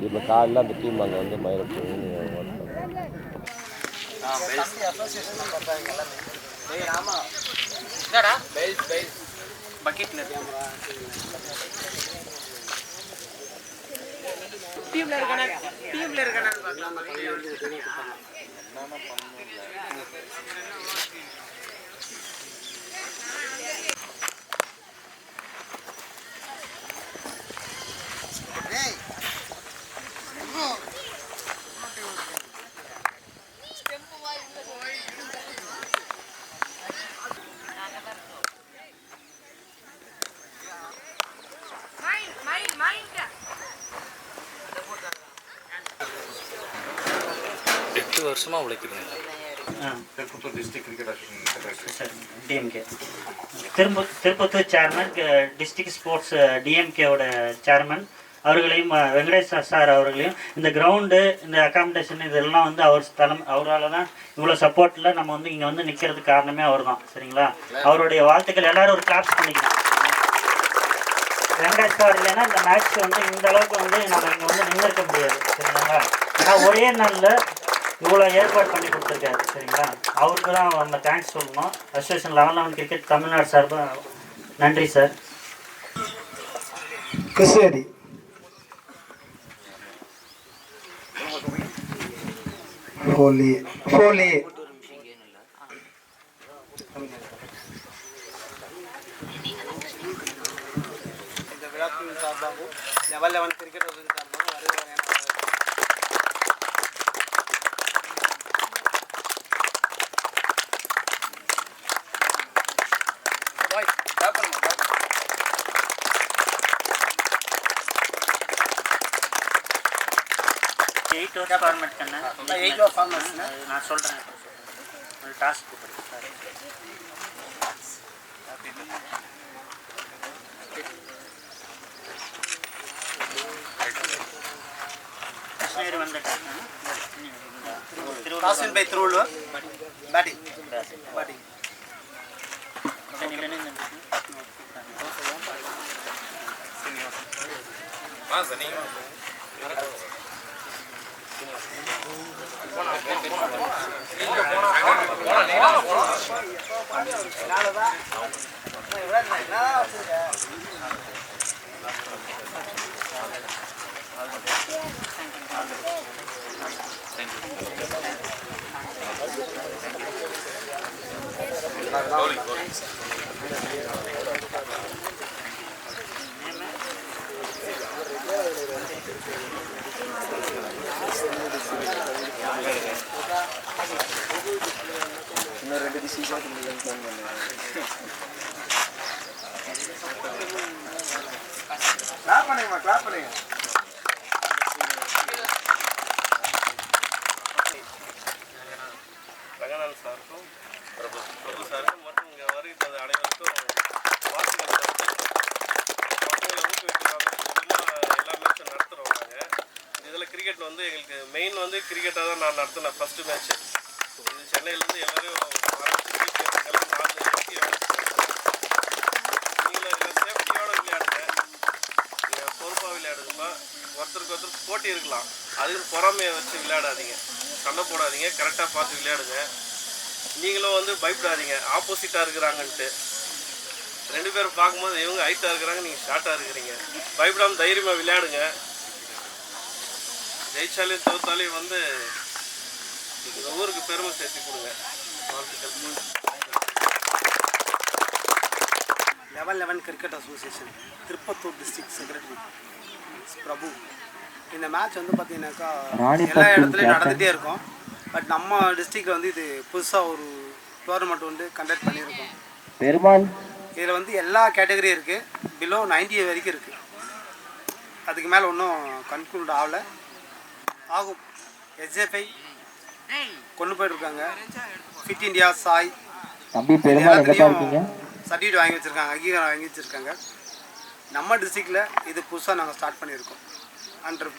இப்போ காலையில் அந்த டீம் அங்கே வந்து மயிலப்பூர் பக்கெட்ல டீம்ல இருக்கானே பார்க்கலாம். வருஷமாக உழைக்கிறீங்களா? Tirupattur district cricket association DMK Tirupattur chairman, district sports டிஎம்கேவோட சேர்மன் அவர்களையும், வெங்கடேஷ் சார் அவர்களையும், இந்த கிரவுண்டு, இந்த அகாமடேஷன் இதெல்லாம் வந்து அவரால் தான் இவ்வளோ சப்போர்ட்டில் நம்ம வந்து இங்கே வந்து நிற்கிறதுக்கு காரணமே அவர் தான். சரிங்களா? அவருடைய வாழ்த்துக்கள் எல்லாரும் ஒரு கிளாப்ஸ் பண்ணிக்கலாம். வெங்கடேஷ் சார் இல்லைன்னா இந்த மேட்ச் வந்து இந்த அளவுக்கு வந்து நம்ம இங்கே வந்து நின்றுக்க முடியாது. சரிங்களா? ஆனால் ஒரே நாளில் இவ்வளோ ஏற்பாடு பண்ணி கொடுத்துருக்காரு. சரிங்களா? அவருக்கு தான் நம்ம தேங்க்ஸ் சொல்லணும். அசோசியேஷன் 11 கிரிக்கெட் தமிழ்நாடு சார்பாக நன்றி சார். கிருஷ்ணகிரி ஹோலி இந்த விழாக்கள் சார்பாகவும் லெவல் 11 கிரிக்கெட் சார்பாகவும் நான் சொல்கிறேன். டாஸ்க் கிருஷ்ணகிரி வந்துட்டேன். பேட்டிங் இன்னும் 2 டிசீஸாக ஃபோன் பண்ணுங்க. கிளாப் பண்ணுங்க. ரங்கநாதன் சாருக்கும் பிரபு சாருக்கும் மற்றும் இங்கே வருகின்ற அனைவருக்கும் வாழ்த்துக்கள். பசங்களை ஊக்குவிக்கிறாங்க. எல்லா மேட்சும் நடத்துகிறோம் நாங்கள். இதில் கிரிக்கெட் வந்து எங்களுக்கு மெயின் வந்து கிரிக்கெட்டாக தான் நான் நடத்தினேன் ஃபஸ்ட்டு மேட்ச்சு. இது சென்னையிலேருந்து எல்லோரும் சேஃப்டியோட விளையாடுங்க. நீங்கள் பொறுப்பாக விளையாடுங்கப்பா. ஒருத்தருக்கு ஒருத்தர் போட்டி இருக்கலாம், அதுக்கு பொறாமையை வச்சு விளையாடாதீங்க, சண்டை போடாதீங்க, கரெக்டாக பார்த்து விளையாடுங்க. நீங்களும் வந்து பயப்படாதீங்க ஆப்போசிட்டாக இருக்கிறாங்கன்ட்டு. 2 பேரும் பார்க்கும்போது இவங்க ஹைட்டாக இருக்கிறாங்க, நீங்கள் ஷார்ட்டாக இருக்கிறீங்க. பயப்படாமல் தைரியமாக விளையாடுங்க. ஜெயிச்சாலையும் தோத்தாலையும் வந்து இந்த ஊருக்கு பெருமை சேர்த்து கொடுங்க. வாழ்த்துக்கள். Level 11 cricket association Tirupattur district secretary Prabhu. இந்த மேட்ச் வந்து பார்த்தீங்கன்னாக்கா எல்லா இடத்துலையும் நடந்துகிட்டே இருக்கும். பட் நம்ம டிஸ்ட்ரிக்டில் வந்து இது புதுசாக ஒரு டோர்னமெண்ட் வந்து கண்டக்ட் பண்ணியிருக்கோம். பெருமாள் இதில் வந்து எல்லா கேட்டகரியும் இருக்குது. பிலோ 90 வரைக்கும் இருக்குது. அதுக்கு மேலே இன்னும் கன்க்ளூட் ஆகும். எஸ்எஃப்ஐ கொண்டு போயிட்டுருக்காங்க. ஃபிட் இண்டியா சாய் எல்லாத்துலேயும் சர்டிஃபிகேட் வாங்கி வச்சுருக்காங்க, அங்கீகாரம் வாங்கி வச்சுருக்காங்க. நம்ம டிஸ்ட்ரிக்டில் இது புதுசாக நாங்கள் ஸ்டார்ட் பண்ணியிருக்கோம். Under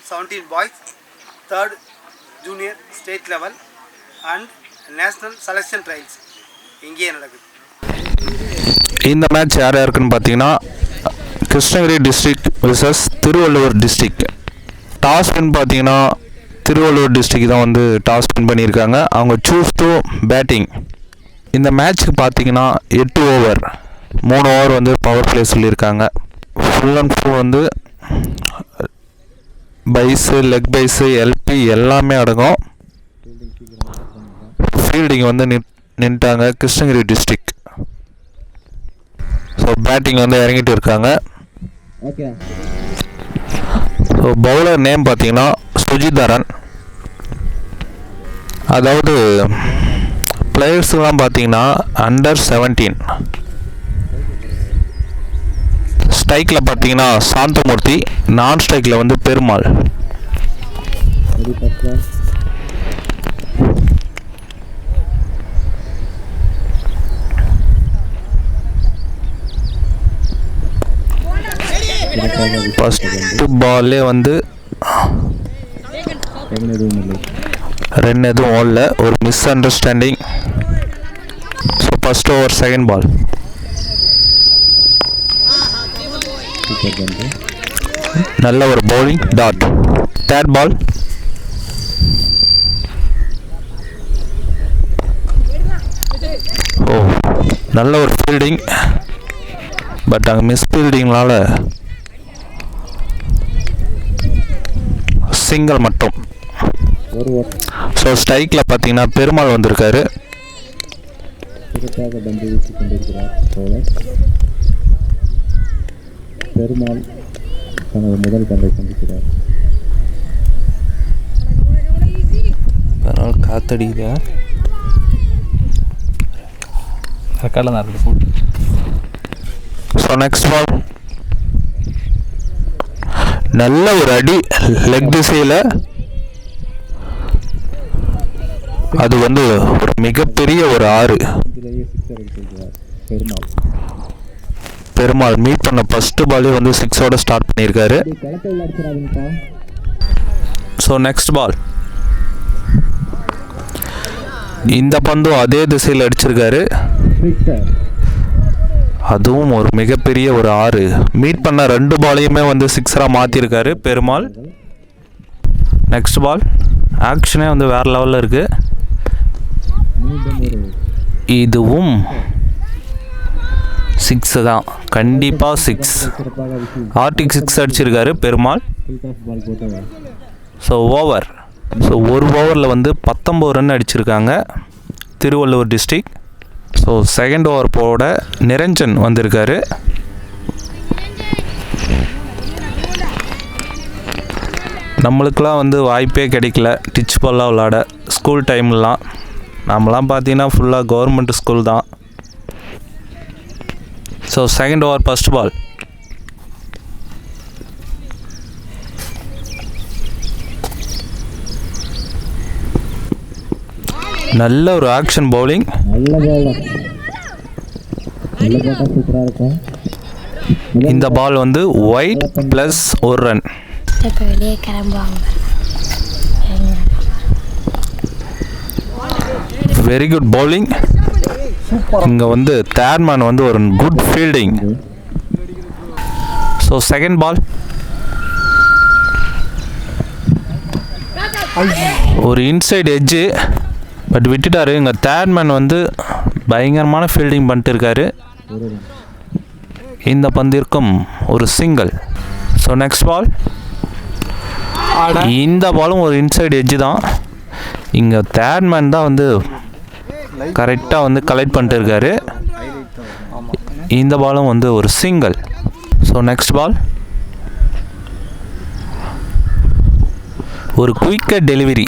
17 boys 3rd junior state level and national selection trials இங்கேயே நடக்குது. இந்த மேட்ச் யார் யாருக்குன்னு பார்த்தீங்கன்னா Krishnagiri district versus Thiruvallur district. Toss win பார்த்தீங்கன்னா திருவள்ளூர் டிஸ்ட்ரிக்ட் தான் வந்து டாஸ் வின் பண்ணியிருக்காங்க. அவங்க சூஸ் டு பேட்டிங். இந்த மேட்ச்சுக்கு பார்த்தீங்கன்னா 8 ஓவர், 3 ஓவர் வந்து பவர் பிளே சொல்லியிருக்காங்க. ஃபுல் அண்ட் ஃபுல் வந்து பைஸு, லெக் பைஸு, எல்பி எல்லாமே அடங்கும். ஃபீல்டிங் வந்து நின்ட்டாங்க கிருஷ்ணகிரி டிஸ்ட்ரிக்ட். ஸோ பேட்டிங் வந்து இறங்கிட்டு இருக்காங்க. ஸோ பவுலர் நேம் பார்த்தீங்கன்னா சுஜிதரன். அதாவது பிளேயர்ஸ்லாம் பார்த்தீங்கன்னா அண்டர் 17. ஸ்ட்ரைக்கில் பார்த்தீங்கன்னா சாந்தமூர்த்தி, நான் ஸ்ட்ரைக்கில் வந்து பெருமாள். ஃபஸ்ட்டு பால்லே வந்து ரன் எதுவும் ஓடல, ஒரு miss understanding. So first over second ball. நல்ல ஒரு bowling, dot. Third ball. Oh, நல்ல ஒரு ஃபீல்டிங், பட் அங்கே மிஸ் ஃபீல்டிங்னால சிங்கிள் மட்டும். ஸோ ஸ்ட்ரைக்கில் பார்த்தீங்கன்னா பெருமாள் வந்திருக்காரு. பெருமாள் தனது முதல் பந்தை சந்திக்கிறார். பெருமாள் காத்தடிக்குதா? ரெக்கார்டில் தான் இருக்குது. So next ball. நல்ல ஒரு அடி லெக் திசையில். அது வந்து ஒரு மிகப்பெரிய ஒரு 6. பெருமாள் மீட் பண்ண ஃபர்ஸ்ட் பாலே வந்து 6ஓட ஸ்டார்ட் பண்ணியிருக்காரு. So next ball. இந்த பந்தும் அதே திசையில் அடிச்சிருக்காரு. அதுவும் ஒரு மிகப்பெரிய ஒரு 6. மீட் பண்ண 2 பாலையுமே வந்து 6-ஆக மாற்றிருக்காரு பெருமாள். நெக்ஸ்ட் பால். ஆக்ஷனே வந்து வேறு லெவலில் இருக்குது. இதுவும் 6 தான், கண்டிப்பாக 6. ஆர்டிக் 6 அடிச்சிருக்காரு பெருமாள். So over. ஸோ ஒரு ஓவரில் வந்து 19 ரன் அடிச்சிருக்காங்க Tiruvallur district. So second over போட நிரஞ்சன் வந்திருக்காரு. நம்மளுக்கெலாம் வந்து வாய்ப்பே கிடைக்கல டிச் பால்லாம் விளாட ஸ்கூல் டைம்லாம். நம்மலாம் பார்த்தீங்கன்னா ஃபுல்லாக கவர்மெண்ட் ஸ்கூல் தான். So second over first ball. நல்ல ஒரு ஆக்ஷன் பவுலிங். இந்த பால் வந்து wide plus 1 run. Very good bowling. இங்கே வந்து தேர்மேன் வந்து ஒரு good fielding. So second ball. ஒரு இன்சைட் எட்ஜு, பட் விட்டுட்டாரு. இங்கே தேர்மேன் வந்து பயங்கரமான ஃபீல்டிங் பண்ணிட்டு இருக்காரு. இந்த பந்திற்கும் ஒரு சிங்கிள். So next ball. இந்த பாலும் ஒரு இன்சைட் எட்ஜு தான். இங்கே தேர்மேன் தான் வந்து கரெக்டாக வந்து கலெக்ட் பண்ணிட்டு இருக்காரு. இந்த பாலும் வந்து ஒரு சிங்கிள். So next ball. ஒரு குயிக்கர் டெலிவரி,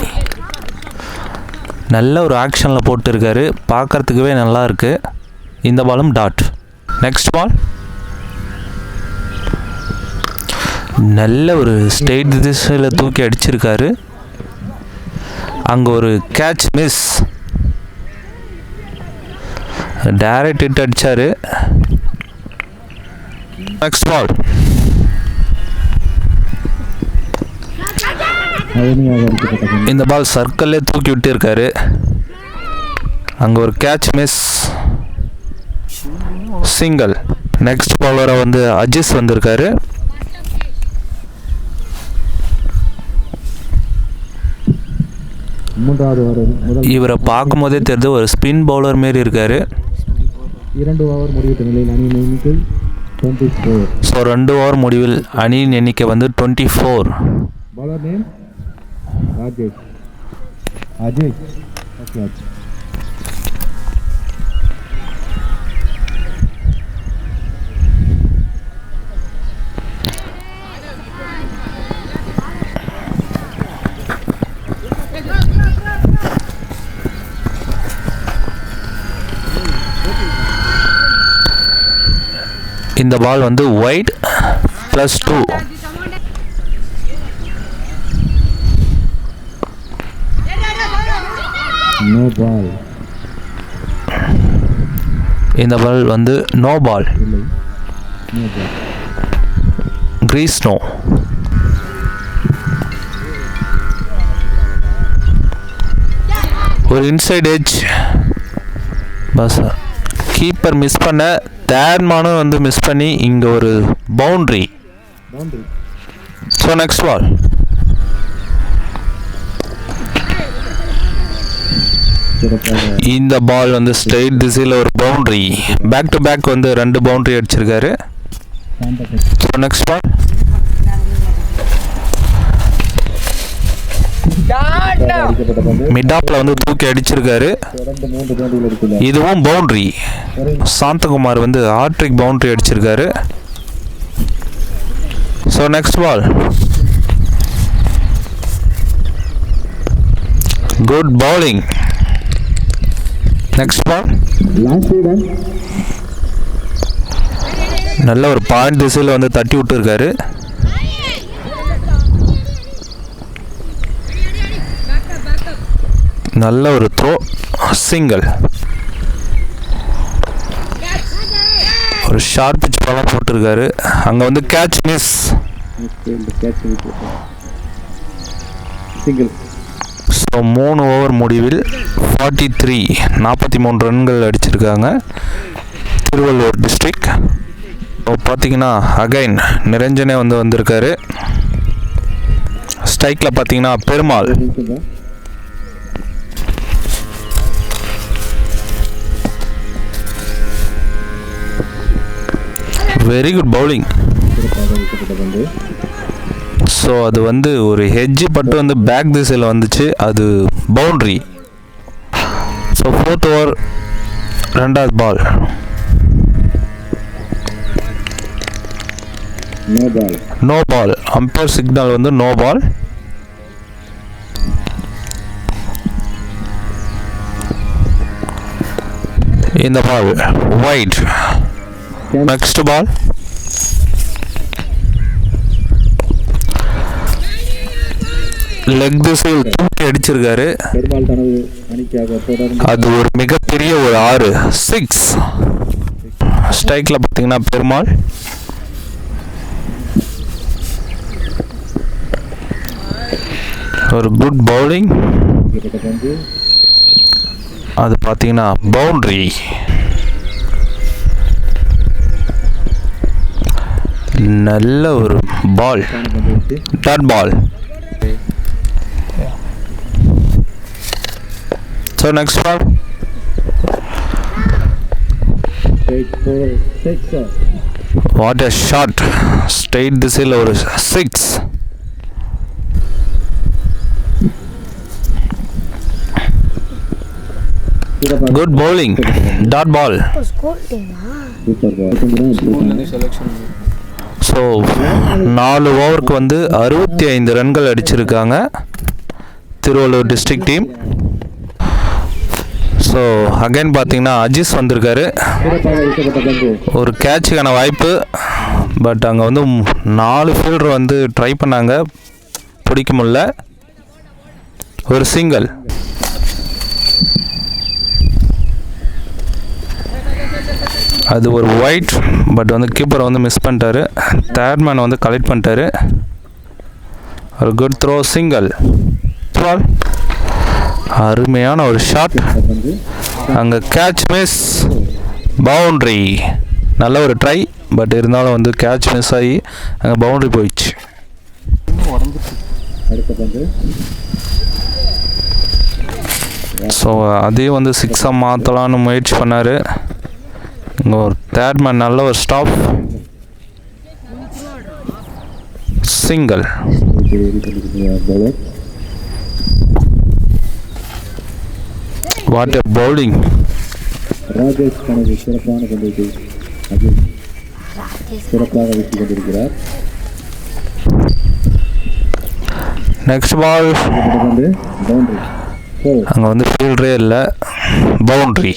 நல்ல ஒரு ஆக்ஷனில் போட்டுருக்காரு, பார்க்குறதுக்குவே நல்லா இருக்குது. இந்த பாலும் டாட். Next ball. நல்ல ஒரு ஸ்ட்ரெயிட் திசையில் தூக்கி அடிச்சிருக்காரு. அங்கே ஒரு கேட்ச் மிஸ். டைரக்ட் ஹிட் அடித்தார். Next ball. இந்த பால் சர்க்கிள்லே தூக்கி விட்டு இருக்காரு. அங்கே ஒரு கேட்ச் மிஸ், சிங்கிள். நெக்ஸ்ட் பவுலராக வந்து அஜிஸ் வந்திருக்காரு. மூன்றாவது ஓவர் முதல் இவரை பார்க்கும்போதே தெரிஞ்சு ஒரு ஸ்பின் பவுலர் மாரி இருக்கார். 2 ஓவர் முடிவிட்ட நிலையில் அணியின் எண்ணிக்கை 24. ஸோ 2 ஓவர் முடிவில் அணியின் எண்ணிக்கை வந்து 24. பாலர் நேம் ராஜேஷ். அஜய் ராஜ். இந்த பால் வந்து வைட் +2. No ball. இந்த பால் வந்து நோ பால். இல்லை, நோ பால். Crease no. ஒரு இன்சைட் எட்ஜ். பஸ் கீப்பர் மிஸ் பண்ண, தேர்ட்மானும் வந்து மிஸ் பண்ணி இங்கே ஒரு பவுண்ட்ரி. So next ball. இந்த பால் வந்து ஸ்ட்ரெயிட் திசையில் ஒரு பவுண்ட்ரி. பேக் டு பேக் வந்து 2 பவுண்ட்ரி அடிச்சிருக்காரு. ஸோ நெக்ஸ்ட் பால். மிடாப்பில் வந்து தூக்கி அடிச்சிருக்காரு. இதுவும் பவுண்ட்ரி. சாந்தகுமார் வந்து ஹாட்ரிக் பவுண்ட்ரி அடிச்சிருக்காரு. So next ball. Good bowling. Next ball. நல்ல ஒரு பாயிண்ட் திசையில் வந்து தட்டி விட்டுருக்காரு. நல்ல ஒரு த்ரோ, சிங்கிள். ஒரு ஷார்ட் பிட்ச் பாலாக போட்டிருக்காரு. அங்கே வந்து கேட்ச் மிஸ். ஸோ 3 ஓவர் முடிவில் 43 ரன்கள் அடிச்சிருக்காங்க திருவள்ளூர் டிஸ்ட்ரிக்ட். இப்போ பார்த்தீங்கன்னா அகைன் நிரஞ்சனே வந்து வந்திருக்காரு. ஸ்ட்ரைக்கில் பார்த்தீங்கன்னா Perumal. Very good bowling. So அது வந்து ஒரு ஹெட்ஜு பட்டு வந்து பேக் திசையில் வந்துச்சு, அது பவுண்ட்ரி. ஸோ 4th ஓவர் 2வது ball. No ball. Umpire signal வந்து நோ பால். இந்த ball wide. Next ball. Leg திசையில் தூக்கி அடிச்சிருக்காரு. அது ஒரு மிகப்பெரிய ஒரு 6 6. ஸ்ட்ரைக்கில் பார்த்தீங்கன்னா பெருமாள். ஒரு குட் பவுலிங். அது பார்த்தீங்கன்னா பவுண்ட்ரி. நல்ல ஒரு ball, dot ball. So next ball. What a shot. Straight திசையில் ஒரு 6. Good bowling, dot ball. So 4 ஓவருக்கு வந்து 65 ரன்கள் அடிச்சிருக்காங்க Tiruvallur district team. So again பார்த்தீங்கன்னா அஜிஸ் வந்திருக்காரு. ஒரு கேட்சுக்கான வாய்ப்பு, பட் அங்கே வந்து 4 ஃபீல்டர் வந்து ட்ரை பண்ணாங்க, பிடிக்க முடியல. ஒரு சிங்கிள். அது ஒரு ஒயிட், பட் வந்து கீப்பரை வந்து மிஸ் பண்ணிட்டாரு. தேர்ட்மேன் வந்து கலெக்ட் பண்ணிட்டாரு. ஒரு குட் த்ரோ, சிங்கிள். அருமையான ஒரு ஷாட். அங்கே கேட்ச் மிஸ், பவுண்ட்ரி. நல்ல ஒரு ட்ரை, பட் இருந்தாலும் வந்து கேட்ச் மிஸ் ஆகி அங்கே பவுண்டரி போயிடுச்சு. ஸோ அதே வந்து 6ஆக மாற்றலான்னு முயற்சி பண்ணார். இங்கே ஒரு தேர்ட் மேன் நல்ல ஒரு stop, single. What a bowling. Rajesh தனது சிறப்பான பந்தயத்தை அதில் சிறப்பாக வீசிக் கொண்டிருக்கிறார். Next ball. வந்து பவுண்டரி. அங்கே வந்து ஃபீல்டரே இல்லை, பவுண்ட்ரி.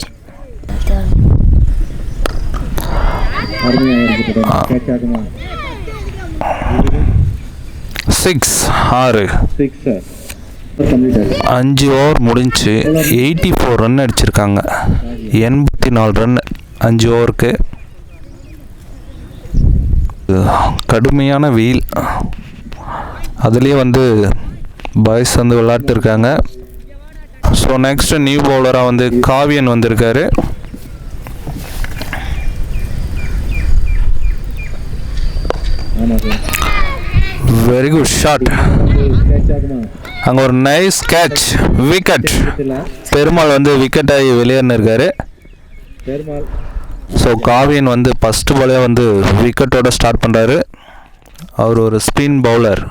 அருமையாக இருக்கிறது. கேட்ச் ஆகுமா? 6 6 கம்ப்ளீட். 5 ஓவர் முடிஞ்சு 84 ரன் அடிச்சிருக்காங்க. 84 ரன் 5 ஓவருக்கு. கடுமையான வெயில், அதுலேயே வந்து பாய்ஸ் வந்து விளையாட்டுருக்காங்க. ஸோ நெக்ஸ்ட் நியூ பவுலராக வந்து காவியன் வந்திருக்காரு. Very good shot. அங்கே ஒரு நைஸ் கேட்ச், விக்கெட். பெருமாள் வந்து விக்கெட் ஆகி வெளியேறினு இருக்காரு. ஸோ காவியன் வந்து ஃபஸ்ட்டு பாலே வந்து விக்கெட்டோட ஸ்டார்ட் பண்ணுறாரு. அவர் ஒரு ஸ்பின் பவுலர்.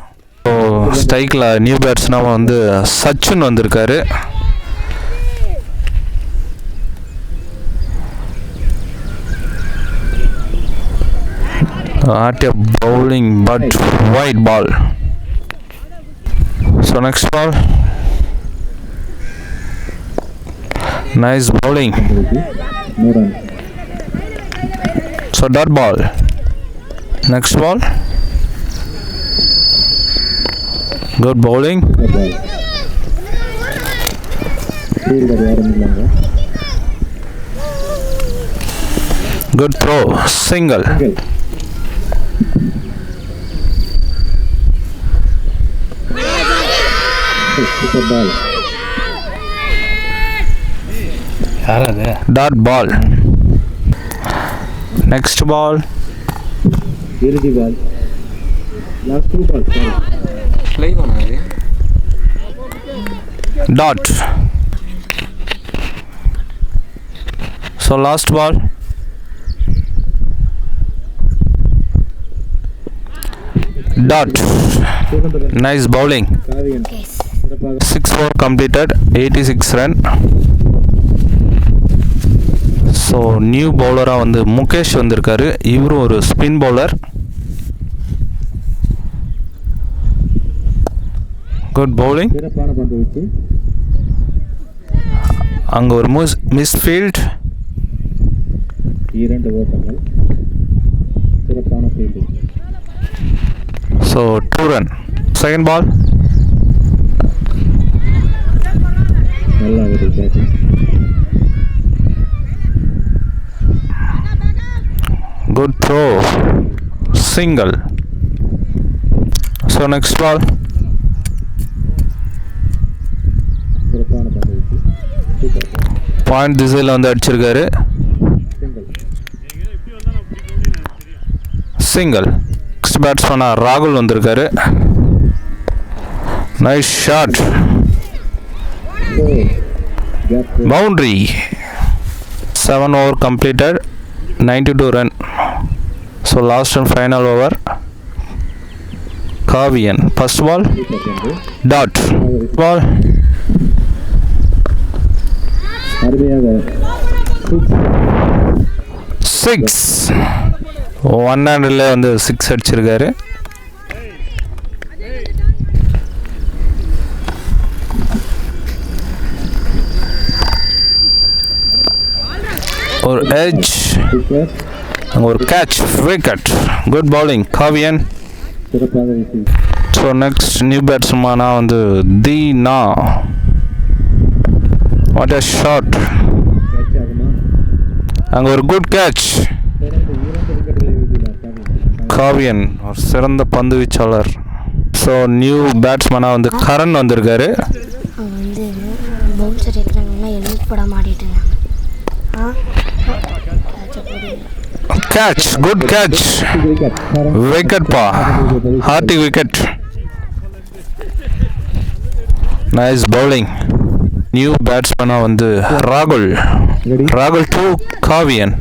ஸோ ஸ்ட்ரைக்கில் நியூ பேட்ஸ்னாக வந்து சச்சின் வந்திருக்காரு. At a bowling but wide ball. So next ball. Nice bowling. So dot ball. Next ball. Good bowling. Good throw. Single. Dot ball. Next ball. Last 2 balls. Dot. So last ball. Dot. Nice bowling. 6 completed, 86 run. So new பவுலராக வந்து முகேஷ் வந்திருக்காரு. இவரும் ஒரு spin bowler. Good bowling. அங்கே ஒரு misfield. 2 ஓட்டங்கள். சிறப்பான fielding. So 2 run. Second ball. நல்லா ஒரு batting. Good throw. Single. So next ball. சிறப்பான பந்தயத்தை பாயிண்ட் திசையில் வந்து அடிச்சிருக்காரு. சிங்கிள். நெக்ஸ்ட் பேட்ஸ்மேனாக ராகுல் வந்திருக்காரு. Nice shot. Boundary. 7 over completed, 92 run. So last and final over. Kaviyan. First ball. Dot. Ball. அருமையாக 6. 1 handle வந்து 6 அடிச்சிருக்காரு. ஒரு edge. அங்கே ஒரு catch, wicket. Good bowling Kaviyan. சிறப்பாக வீசி. ஸோ நெக்ஸ்ட் நியூ பேட்ஸ்மேனா வந்து Dheena. What a shot. Catch ஆகுமா? அங்கே ஒரு குட் கேட்ச். 2 விக்கெட்டுகளை வீசினார் காவியன் ஒரு சிறந்த பந்து வீச்சாளர். ஸோ நியூ பேட்ஸ்மேனாக வந்து கரண் வந்திருக்காரு. அவங்க வந்து பவுன்சர் இருக்கிறாங்கன்னா ஹெல்மெட் போடாம ஆடிட்டு இருந்தாங்க. கேட்சை போடு. Catch, good catch. Wicket pa. Hearty wicket. Nice bowling. New batsman வந்து Rahul to Kavian.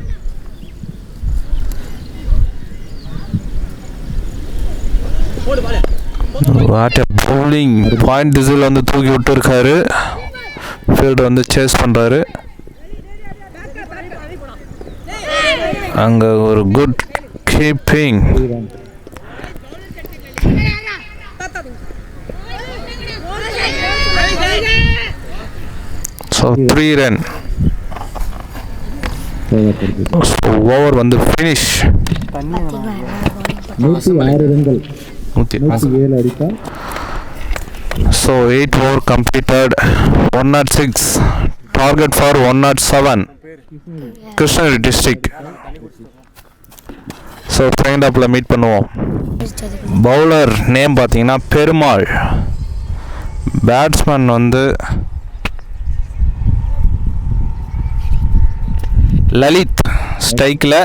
What a bowling. Point திசையில் வந்து தூக்கி விட்டு இருக்காரு. ஃபீல்டர் வந்து சேஸ் பண்றாரு. அங்க ஒரு good keeping. So 3 run. So over வந்து finish. 106 ரன்கள். 107 அடித்தால். So 8 over completed. 106. Target for 107. Krishnagiri district. So find up meet பண்ணுவோம். பவுலர் நேம் பார்த்தீங்கன்னா பெருமாள். பேட்ஸ்மேன் வந்து லலித். ஸ்ட்ரைக்கில்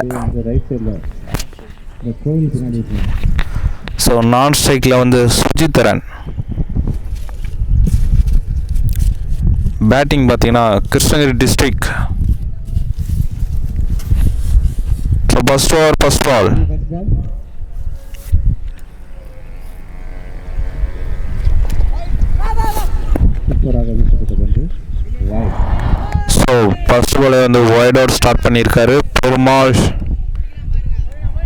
ஸோ நான் ஸ்ட்ரைக்கில் வந்து சுஜித்ரன். பேட்டிங் பார்த்தீங்கன்னா Krishnagiri district. So first over first ball. So first பாலே வந்து வைட் அவுட் ஸ்டார்ட் பண்ணியிருக்காரு பெருமாள்.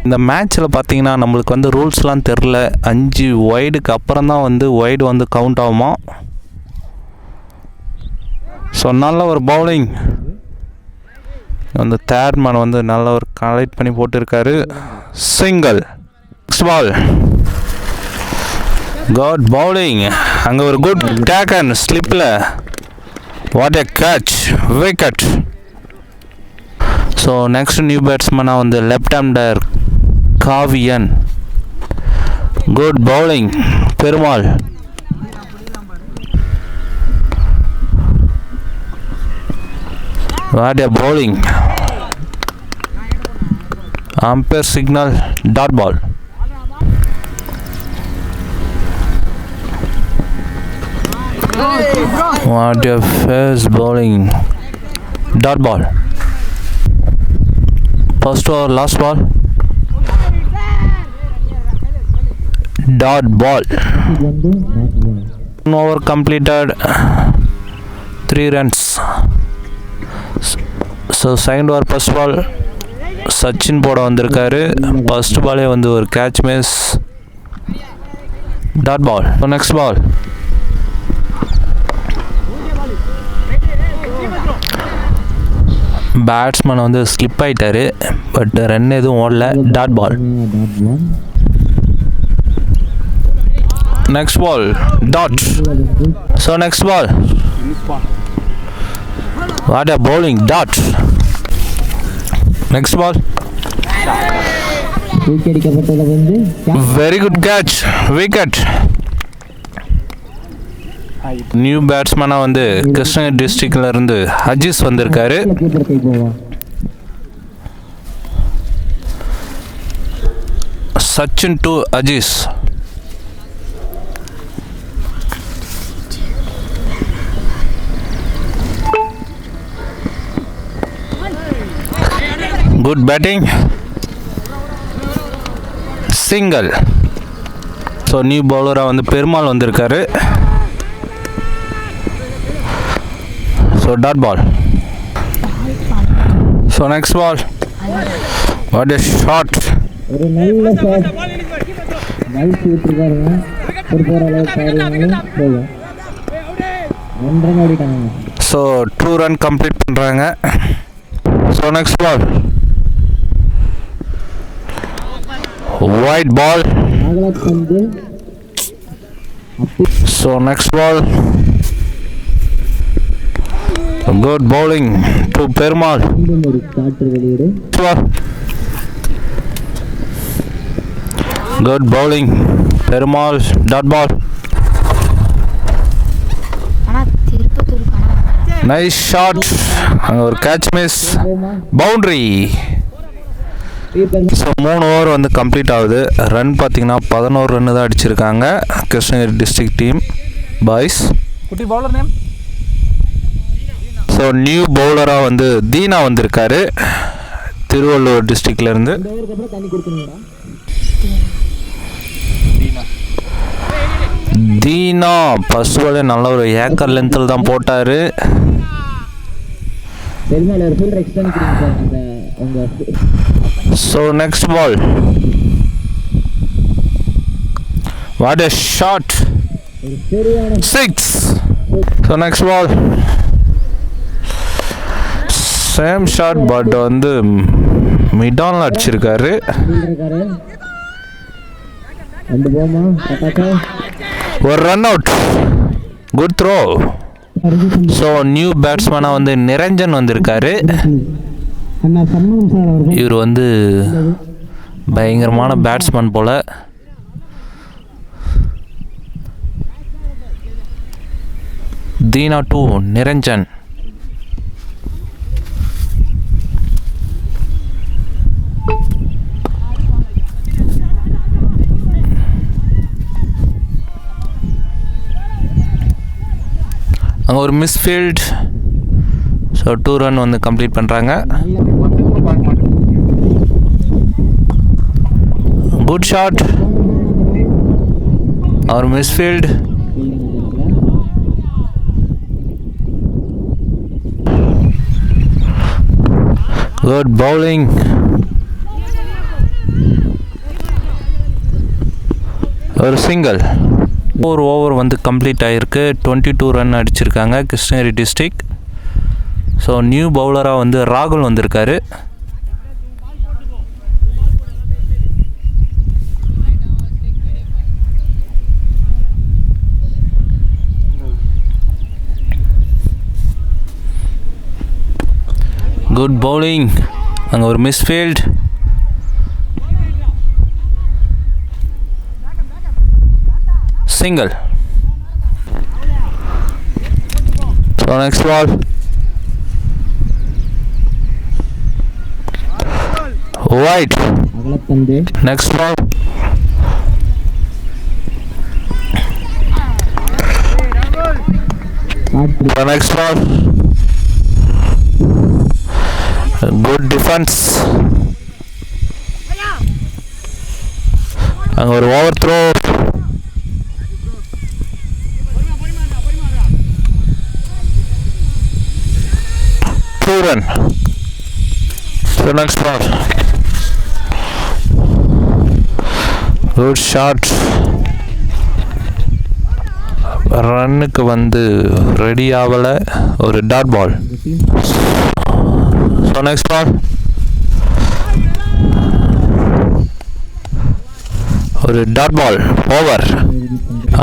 இந்த மேட்ச்சில் பார்த்தீங்கன்னா நம்மளுக்கு வந்து ரூல்ஸ்லாம் தெரில. 5 வைடுக்கு அப்புறம் தான் வந்து வைடு வந்து கவுண்ட் ஆகுமா. ஸோ நல்ல ஒரு பவுலிங் அந்த தேர்ட் மேன் வந்து நல்ல ஒரு கலெக்ட் பண்ணி போட்டிருக்காரு. Single. Next ball. Good bowling. அங்கே ஒரு குட் டேக்கன் ஸ்லிப்பில். What a catch. Wicket. So next new பேட்ஸ்மேனாக வந்து left hander Kaviyan. Good bowling Perumal. What a bowling. Umpire signal dot ball. What a fast bowling. Dot ball. First over last ball. Dot ball. 1 over completed. 3 runs. So second over first ball Sachin போட வந்திருக்காரு. First பாலே வந்து ஒரு catch miss. Dot ball. So next ball. Batsman வந்து slip ஆகிட்டாரு. But run எதுவும் ஓடல. Dot ball. Next ball. Dot. So next ball. What a bowling. Dot. Next ball. Very good catch. Wicket. New பேட்ஸ்மேனாக வந்து கிருஷ்ணகிரி டிஸ்ட்ரிக்ட்ல இருந்து அஜீஸ் வந்திருக்காரு. Sachin to Aziz. Good batting. Single. So new பவுலராக வந்து பெருமாள் வந்திருக்காரு. So dot ball. So next ball. What a shot. ஒரு நல்ல ஷாட். நைஸ் விட்டுருக்காருங்க. ஒரு போகிற அளவுக்கு போகும். 1 ரன் அடிட்டாங்க. ஸோ 2 ரன் கம்ப்ளீட் பண்ணுறாங்க. So next ball. White ball. So next ball. Good bowling to Perumal. Good bowling Perumal. Dot ball. Nice shot. Or catch miss. Boundary. So 3 over வந்து complete ஆகுது. Run பார்த்தீங்கன்னா 11 run தான் அடிச்சிருக்காங்க Krishnagiri district team boys. குட்டி bowler name. So new பவுலராக வந்து தீனா வந்திருக்காரு Tiruvallur டிஸ்ட்ரிக்ட்லேருந்து. Dheena first பாலே நல்ல ஒரு ஏக்கர் லென்த்தில் தான் போட்டார். So next ball, what a shot, 6. So next ball, same shot but வந்து மிடானில் அடிச்சிருக்காரு. ஒரு run out, good throw. So new பேட்ஸ்மேனாக வந்து நிரஞ்சன் வந்திருக்காரு. இவர் வந்து பயங்கரமான பேட்ஸ்மேன் போல். தீனா 2 நிரஞ்சன். அங்கே ஒரு மிஸ்ஃபீல்ட். ஸோ 2 ரன் வந்து கம்ப்ளீட் பண்ணுறாங்க. குட் ஷாட், அவர் மிஸ்ஃபீல்ட். Good bowling. ஒரு சிங்கிள். 4 ஓவர் வந்து கம்ப்ளீட் ஆகிருக்கு. 22 ரன் அடிச்சிருக்காங்க கிருஷ்ணகிரி டிஸ்ட்ரிக்ட். ஸோ நியூ பவுலராக வந்து ராகுல் வந்திருக்காரு. Good bowling. அங்கே ஒரு misfield. single. So next ball, wide. Next ball, so next ball, good defense. அங்க ஒரு over throw. Run. So next ball, good shot. ரன்னுக்கு வந்து ரெடி ஆகல, ஒரு dot ball. So next ball, ஒரு dot ball, over.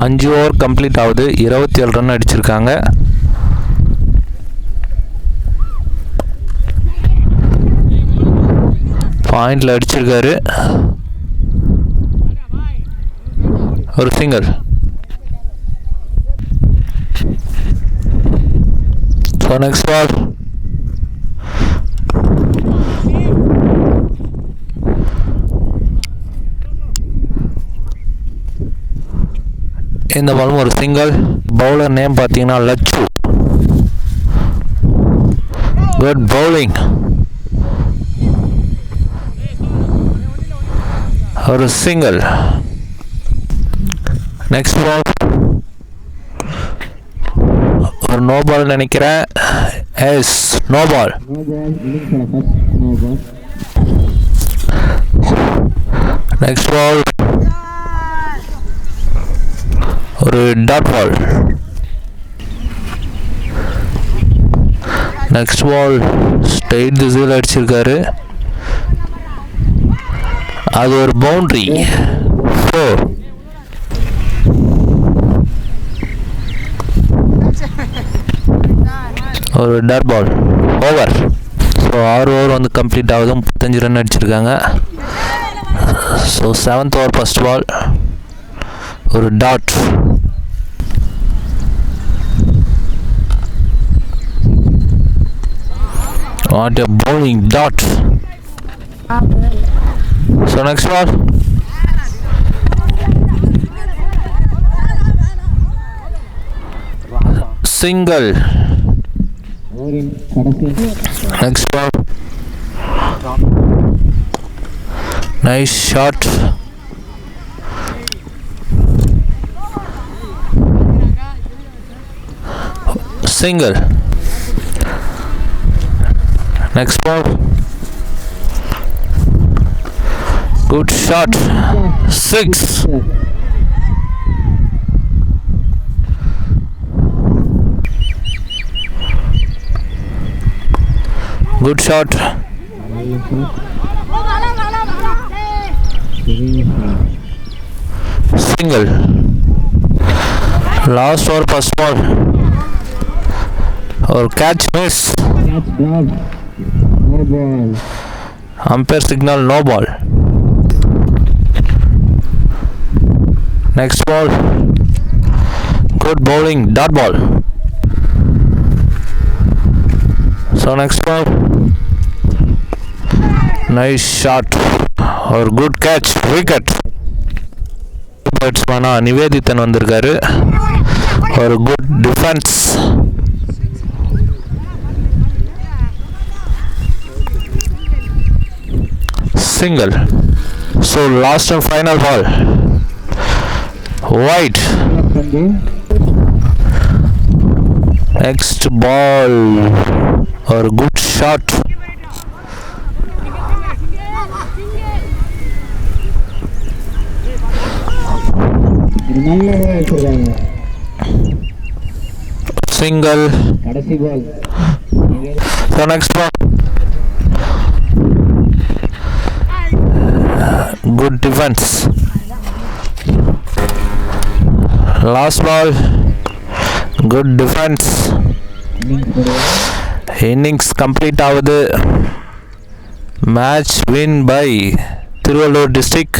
5 over complete ஆகுது. 27 run அடிச்சிருக்காங்க. பாயிண்டில் அடிச்சிருக்காரு. ஒரு சிங்கிள். ஸோ நெக்ஸ்ட் பால், இந்த பாலும் ஒரு சிங்கிள். பவுலர் நேம் பார்த்தீங்கன்னா லச்சு. Good bowling. ஒரு சிங்கிள். நெக்ஸ்ட் பால், ஒரு நோ பால் நினைக்கிறேன். Yes, no ball. Next ball, ஒரு dot ball. Next ball straight திசையில் அடிச்சிருக்காரு. அது ஒரு பவுண்டரி. 4. ஒரு dot ball, over. So 6 over வந்து கம்ப்ளீட் ஆகுதும். 35 ரன் அடிச்சிருக்காங்க. So 7th over first ball, ஒரு dot. What a bowling dot. So next ball. Single. ஓவரின் கடைசி Next ball. Nice shot. Single. Next ball. Good shot. 6. Good shot. Single. Last over first ball. Or catch miss. catch ball, no ball. Umpire signal no ball. Next ball. Good bowling, dot ball. So next ball. Nice shot or good catch, wicket. பேட்ஸ்மேனா நிவேதிதன் வந்திருக்காரு. ஒரு good defence. Single. So last and final ball. Wide. Next ball. Or good shot. இது நல்ல வச்சிருக்காங்க. Single. கடைசி பால் So next ball. Good defense. Last ball. Good defense. Innings complete ஆகுது. Match win by Tiruvallur district.